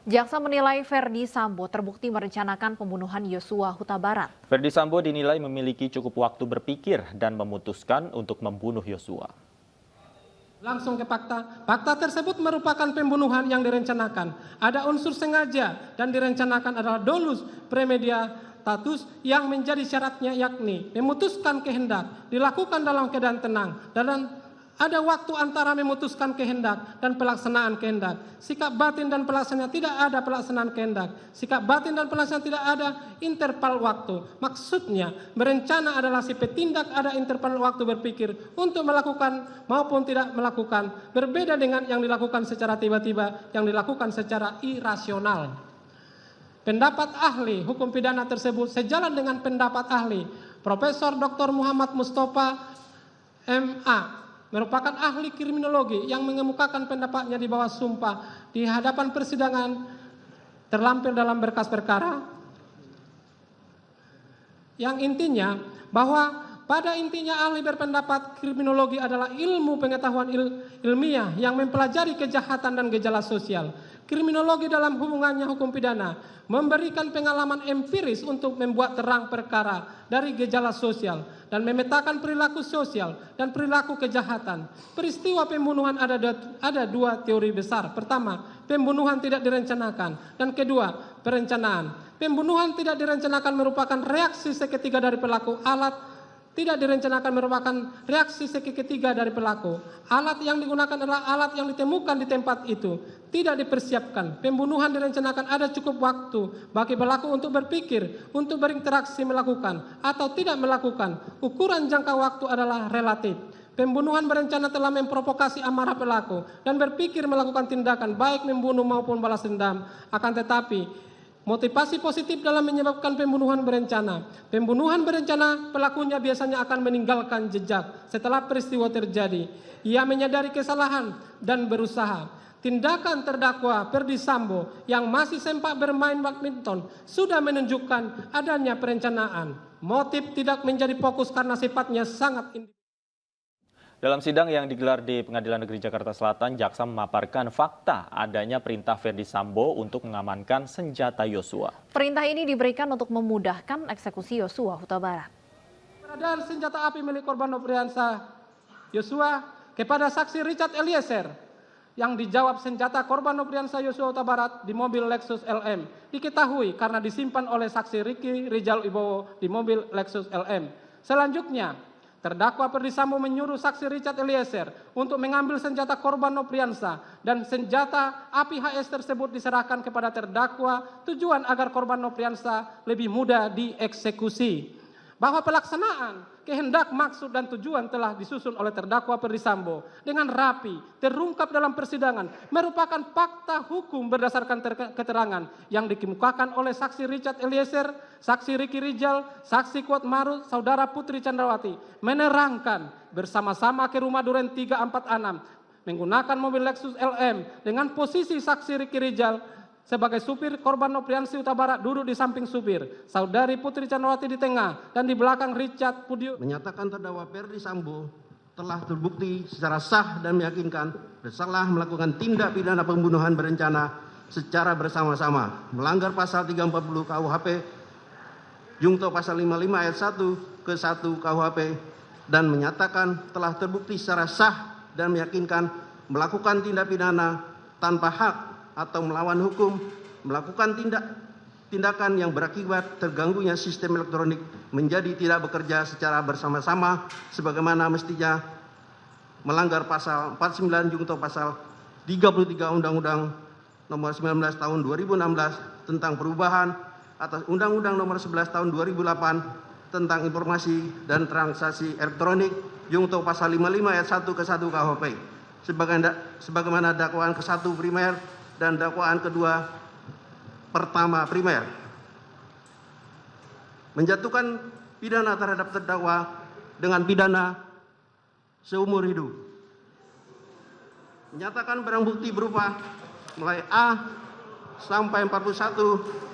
Jaksa menilai Ferdi Sambo terbukti merencanakan pembunuhan Yosua Huta Barat. Ferdi Sambo dinilai memiliki cukup waktu berpikir dan memutuskan untuk membunuh Yosua. Langsung ke fakta. Fakta tersebut merupakan pembunuhan yang direncanakan. Ada unsur sengaja dan direncanakan adalah dolus premeditatus yang menjadi syaratnya yakni memutuskan kehendak, dilakukan dalam keadaan tenang, dan ada waktu antara memutuskan kehendak dan pelaksanaan kehendak. Sikap batin dan pelaksanaan tidak ada pelaksanaan kehendak. Sikap batin dan pelaksanaan tidak ada interval waktu. Maksudnya, berencana adalah si petindak ada interval waktu berpikir untuk melakukan maupun tidak melakukan. Berbeda dengan yang dilakukan secara tiba-tiba, yang dilakukan secara irasional. Pendapat ahli hukum pidana tersebut sejalan dengan pendapat ahli Profesor Dr. Muhammad Mustafa MA, merupakan ahli kriminologi yang mengemukakan pendapatnya di bawah sumpah di hadapan persidangan terlampir dalam berkas perkara. Yang intinya bahwa pada intinya ahli berpendapat kriminologi adalah ilmu pengetahuan ilmiah yang mempelajari kejahatan dan gejala sosial. Kriminologi dalam hubungannya hukum pidana memberikan pengalaman empiris untuk membuat terang perkara dari gejala sosial dan memetakan perilaku sosial dan perilaku kejahatan. Peristiwa pembunuhan ada dua teori besar. Pertama, pembunuhan tidak direncanakan, dan kedua, perencanaan. Pembunuhan tidak direncanakan merupakan reaksi seketika dari pelaku. Alat tidak direncanakan merupakan reaksi ketiga dari pelaku. Alat yang digunakan adalah alat yang ditemukan di tempat itu. Tidak dipersiapkan. Pembunuhan direncanakan ada cukup waktu bagi pelaku untuk berpikir, untuk berinteraksi melakukan, atau tidak melakukan. Ukuran jangka waktu adalah relatif. Pembunuhan berencana telah memprovokasi amarah pelaku dan berpikir melakukan tindakan baik membunuh maupun balas dendam. Akan tetapi, motivasi positif dalam menyebabkan pembunuhan berencana. Pembunuhan berencana pelakunya biasanya akan meninggalkan jejak setelah peristiwa terjadi. Ia menyadari kesalahan dan berusaha. Tindakan terdakwa Ferdi Sambo yang masih sempat bermain badminton sudah menunjukkan adanya perencanaan. Motif tidak menjadi fokus karena sifatnya sangat individu. Dalam sidang yang digelar di Pengadilan Negeri Jakarta Selatan, jaksa memaparkan fakta adanya perintah Ferdi Sambo untuk mengamankan senjata Yosua. Perintah ini diberikan untuk memudahkan eksekusi Yosua Huta Barat. Keberadaan senjata api milik korban nofriansah Yosua kepada saksi Richard Eliezer yang dijawab senjata korban nofriansah Yosua Huta Barat di mobil Lexus LM diketahui karena disimpan oleh saksi Ricky Rijal Wibowo di mobil Lexus LM. Selanjutnya, terdakwa Ferdi Sambo menyuruh saksi Richard Eliezer untuk mengambil senjata korban nofriansah dan senjata api HS tersebut diserahkan kepada terdakwa tujuan agar korban nofriansah lebih mudah dieksekusi. Bahwa pelaksanaan, kehendak, maksud, dan tujuan telah disusun oleh terdakwa Ferdi Sambo dengan rapi, terungkap dalam persidangan, merupakan fakta hukum berdasarkan keterangan yang dikemukakan oleh saksi Richard Eliezer, saksi Ricky Rijal, saksi Kuat Maruf, saudara Putri Chandrawati, menerangkan bersama-sama ke rumah Duren 346 menggunakan mobil Lexus LM dengan posisi saksi Ricky Rijal sebagai supir, korban nofriansah Huta Barat duduk di samping supir, saudari Putri Chandrawati di tengah, dan di belakang Richard Pudio. Menyatakan terdakwa Ferdi Sambo telah terbukti secara sah dan meyakinkan bersalah melakukan tindak pidana pembunuhan berencana secara bersama-sama, melanggar pasal 340 KUHP, Jungto pasal 55 ayat 1 ke 1 KUHP, dan menyatakan telah terbukti secara sah dan meyakinkan melakukan tindak pidana tanpa hak atau melawan hukum, melakukan tindakan yang berakibat terganggunya sistem elektronik menjadi tidak bekerja secara bersama-sama sebagaimana mestinya, melanggar pasal 49 Jungto pasal 33 Undang-Undang Nomor 19 Tahun 2016 tentang perubahan atas Undang-Undang Nomor 11 Tahun 2008 tentang informasi dan transaksi elektronik, Jungto pasal 55 ayat 1 ke 1 KUHP sebagaimana dakwaan ke-1 primer dan dakwaan kedua pertama primer. Menjatuhkan pidana terhadap terdakwa dengan pidana seumur hidup. Menyatakan barang bukti berupa mulai A sampai 41